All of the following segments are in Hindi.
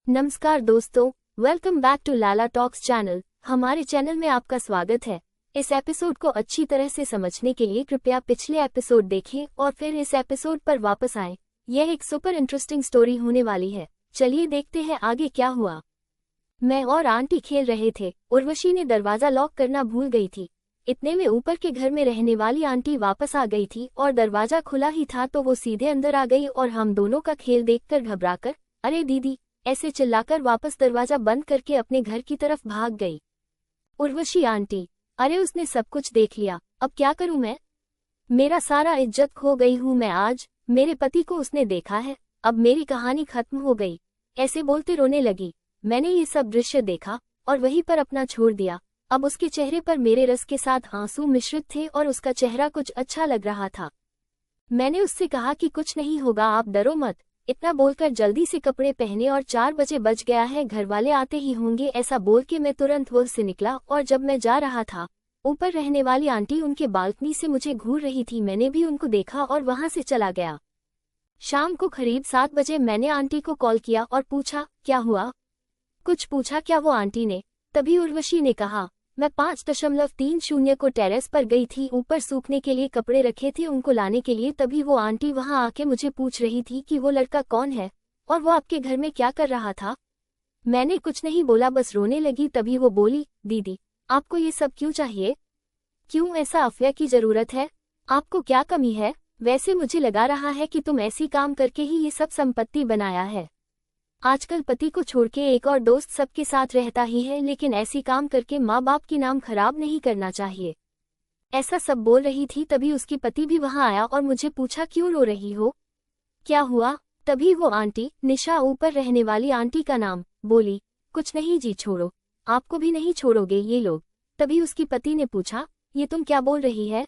नमस्कार दोस्तों, welcome back to Lala talks channel. हमारे चैनल में आपका स्वागत है। इस एपिसोड को अच्छी तरह से समझने के लिए कृपया पिछले एपिसोड देखें और फिर इस एपिसोड पर वापस आएं। यह एक सुपर इंटरेस्टिंग स्टोरी होने वाली है। चलिए देखते हैं आगे क्या हुआ। मैं और आंटी खेल रहे थे। उर्वशी ने दरवाजा लॉक करना भूल गई थी। इतने में ऊपर के घर में रहने वाली आंटी वापस आ गई थी और दरवाजा खुला ही था तो वो सीधे अंदर आ गई और हम दोनों का खेल देखकर घबराकर अरे दीदी ऐसे चिल्लाकर वापस दरवाजा बंद करके अपने घर की तरफ भाग गई। उर्वशी आंटी, अरे उसने सब कुछ देख लिया, अब क्या करूं मैं? मेरा सारा इज्जत खो गई हूं मैं आज। मेरे पति को उसने देखा है, अब मेरी कहानी खत्म हो गई। ऐसे बोलते रोने लगी। मैंने ये सब दृश्य देखा और वहीं पर अपना छोड़ दिया। अब उसके चेहरे पर मेरे रस के साथ आंसू मिश्रित थे और उसका चेहरा कुछ अच्छा लग रहा था। मैंने उससे कहा कि कुछ नहीं होगा, आप डरो मत। इतना बोलकर जल्दी से कपड़े पहने और 4 बजे बज गया है, घर वाले आते ही होंगे, ऐसा बोल के मैं तुरंत वह से निकला। और जब मैं जा रहा था, ऊपर रहने वाली आंटी उनके बालकनी से मुझे घूर रही थी। मैंने भी उनको देखा और वहां से चला गया। शाम को करीब 7 बजे मैंने आंटी को कॉल किया और पूछा क्या हुआ। कुछ पूछा क्या वो आंटी ने। तभी उर्वशी ने कहा मैं 5.30 को टेरेस पर गई थी, ऊपर सूखने के लिए कपड़े रखे थे उनको लाने के लिए। तभी वो आंटी वहां आके मुझे पूछ रही थी कि वो लड़का कौन है और वो आपके घर में क्या कर रहा था। मैंने कुछ नहीं बोला, बस रोने लगी। तभी वो बोली दीदी आपको ये सब क्यों चाहिए, क्यों ऐसा अफवाह की जरूरत है, आपको क्या कमी है? वैसे मुझे लगा रहा है कि तुम ऐसी काम करके ही ये सब संपत्ति बनाया है। आजकल पति को छोड़ के एक और दोस्त सबके साथ रहता ही है, लेकिन ऐसी काम करके माँ बाप की नाम खराब नहीं करना चाहिए। ऐसा सब बोल रही थी। तभी उसकी पति भी वहां आया और मुझे पूछा क्यों रो रही हो, क्या हुआ। तभी वो आंटी निशा, ऊपर रहने वाली आंटी का नाम, बोली कुछ नहीं जी, छोड़ो, आपको भी नहीं छोड़ोगे ये लोग। तभी उसकी पति ने पूछा ये तुम क्या बोल रही है,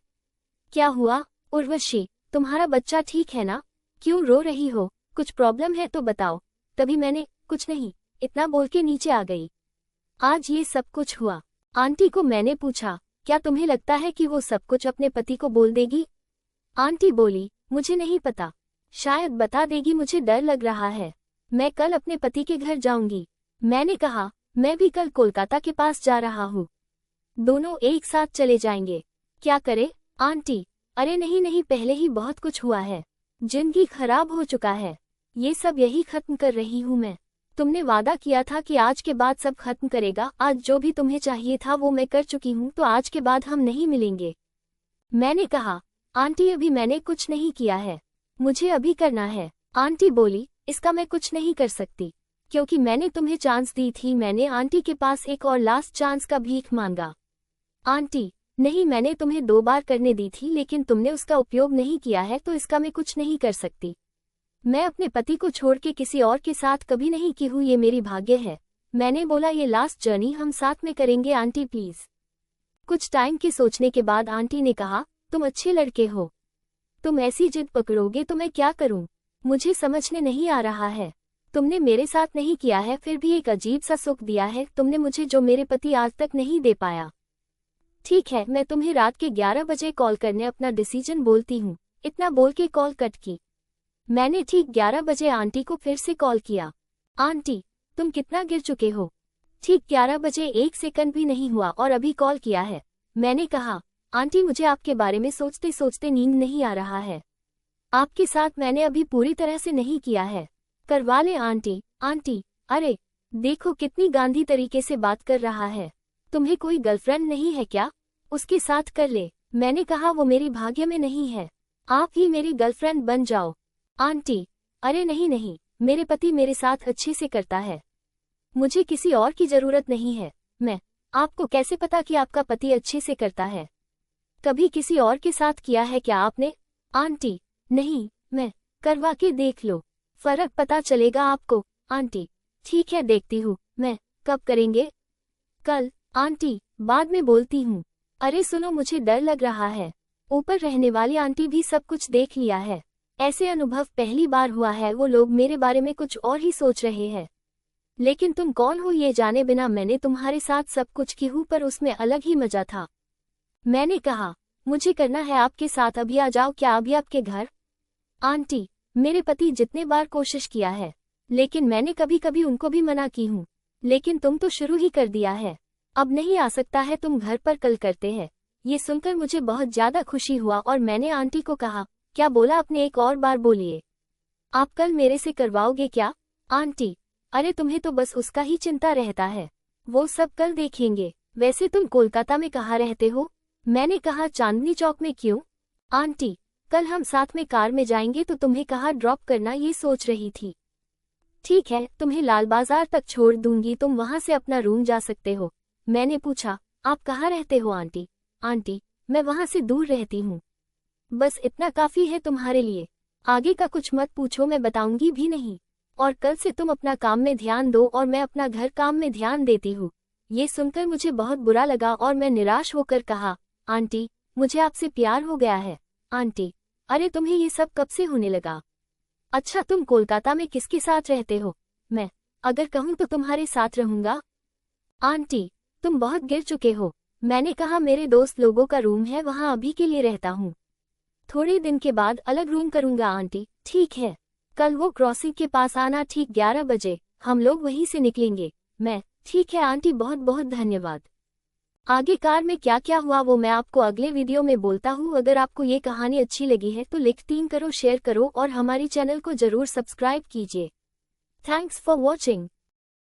क्या हुआ? उर्वशी तुम्हारा बच्चा ठीक है ना, क्यों रो रही हो, कुछ प्रॉब्लम है तो बताओ। तभी मैंने कुछ नहीं इतना बोल के नीचे आ गई। आज ये सब कुछ हुआ। आंटी को मैंने पूछा क्या तुम्हें लगता है कि वो सब कुछ अपने पति को बोल देगी? आंटी बोली मुझे नहीं पता, शायद बता देगी, मुझे डर लग रहा है। मैं कल अपने पति के घर जाऊंगी। मैंने कहा मैं भी कल कोलकाता के पास जा रहा हूँ, दोनों एक साथ चले जाएंगे। क्या करे आंटी? अरे नहीं नहीं, पहले ही बहुत कुछ हुआ है, जिंदगी खराब हो चुका है, ये सब यही खत्म कर रही हूँ मैं। तुमने वादा किया था कि आज के बाद सब खत्म करेगा। आज जो भी तुम्हें चाहिए था वो मैं कर चुकी हूँ, तो आज के बाद हम नहीं मिलेंगे। मैंने कहा आंटी अभी मैंने कुछ नहीं किया है, मुझे अभी करना है। आंटी बोली इसका मैं कुछ नहीं कर सकती, क्योंकि मैंने तुम्हें चांस दी थी। मैंने आंटी के पास एक और लास्ट चांस का भीख मांगा। आंटी नहीं, मैंने तुम्हें 2 बार करने दी थी, लेकिन तुमने उसका उपयोग नहीं किया है, तो इसका मैं कुछ नहीं कर सकती। मैं अपने पति को छोड़ के किसी और के साथ कभी नहीं की हूँ, ये मेरी भाग्य है। मैंने बोला ये लास्ट जर्नी हम साथ में करेंगे आंटी प्लीज। कुछ टाइम के सोचने के बाद आंटी ने कहा तुम अच्छे लड़के हो, तुम ऐसी जिद पकड़ोगे तो मैं क्या करूँ, मुझे समझने नहीं आ रहा है। तुमने मेरे साथ नहीं किया है, फिर भी एक अजीब सा सुख दिया है तुमने मुझे, जो मेरे पति आज तक नहीं दे पाया। ठीक है, मैं तुम्हें रात के 11 बजे कॉल करने अपना डिसीजन बोलती हूँ। इतना बोल के कॉल कट की। मैंने ठीक 11 बजे आंटी को फिर से कॉल किया। आंटी तुम कितना गिर चुके हो? ठीक 11 बजे 1 सेकंड भी नहीं हुआ और अभी कॉल किया है। मैंने कहा आंटी मुझे आपके बारे में सोचते सोचते नींद नहीं आ रहा है, आपके साथ मैंने अभी पूरी तरह से नहीं किया है, करवा ले आंटी। आंटी अरे देखो कितनी गांधी तरीके से बात कर रहा है, तुम्हें कोई गर्लफ्रेंड नहीं है क्या, उसके साथ कर ले। मैंने कहा वो मेरी भाग्य में नहीं है, आप ही मेरी गर्लफ्रेंड बन जाओ। आंटी अरे नहीं नहीं, मेरे पति मेरे साथ अच्छे से करता है, मुझे किसी और की जरूरत नहीं है। मैं आपको कैसे पता कि आपका पति अच्छे से करता है, कभी किसी और के साथ किया है क्या आपने? आंटी नहीं, मैं करवा के देख लो, फर्क पता चलेगा आपको। आंटी ठीक है देखती हूँ मैं, कब करेंगे? कल। आंटी बाद में बोलती हूँ। अरे सुनो मुझे डर लग रहा है, ऊपर रहने वाली आंटी भी सब कुछ देख लिया है, ऐसे अनुभव पहली बार हुआ है, वो लोग मेरे बारे में कुछ और ही सोच रहे हैं। लेकिन तुम कौन हो ये जाने बिना मैंने तुम्हारे साथ सब कुछ की हूँ, पर उसमें अलग ही मजा था। मैंने कहा मुझे करना है आपके साथ, अभी आ जाओ। क्या अभी आपके घर? आंटी मेरे पति जितने बार कोशिश किया है, लेकिन मैंने कभी कभी उनको भी मना की हूँ। लेकिन तुम तो शुरू ही कर दिया है। अब नहीं आ सकता है, तुम घर पर कल करते हैं। ये सुनकर मुझे बहुत ज्यादा खुशी हुआ और मैंने आंटी को कहा, क्या बोला आपने, एक और बार बोलिए। आप कल मेरे से करवाओगे क्या? आंटी, अरे तुम्हें तो बस उसका ही चिंता रहता है, वो सब कल देखेंगे। वैसे तुम कोलकाता में कहाँ रहते हो? मैंने कहा, चांदनी चौक में। क्यों? आंटी, कल हम साथ में कार में जाएंगे तो तुम्हें कहाँ ड्रॉप करना ये सोच रही थी। ठीक है, तुम्हें लाल बाजार तक छोड़ दूंगी, तुम वहां से अपना रूम जा सकते हो। मैंने पूछा, आप कहाँ रहते हो आंटी? आंटी, मैं वहां से दूर रहती हूँ। बस इतना काफी है तुम्हारे लिए, आगे का कुछ मत पूछो, मैं बताऊंगी भी नहीं। और कल से तुम अपना काम में ध्यान दो और मैं अपना घर काम में ध्यान देती हूँ। ये सुनकर मुझे बहुत बुरा लगा और मैं निराश होकर कहा, आंटी, मुझे आपसे प्यार हो गया है। आंटी, अरे तुम्हें ये सब कब से होने लगा? अच्छा, तुम कोलकाता में किसके साथ रहते हो? मैं अगर कहूँ तो तुम्हारे साथ रहूंगा। आंटी, तुम बहुत गिर चुके हो। मैंने कहा, मेरे दोस्त लोगों का रूम है, वहां अभी के लिए रहता हूँ, थोड़े दिन के बाद अलग रूम करूंगा। आंटी, ठीक है, कल वो क्रॉसिंग के पास आना, ठीक 11 बजे हम लोग वहीं से निकलेंगे। मैं, ठीक है आंटी, बहुत बहुत धन्यवाद। आगे कार में क्या क्या हुआ वो मैं आपको अगले वीडियो में बोलता हूँ। अगर आपको ये कहानी अच्छी लगी है तो लाइक 3 करो, शेयर करो और हमारी चैनल को जरूर सब्सक्राइब कीजिए। Thanks for watching.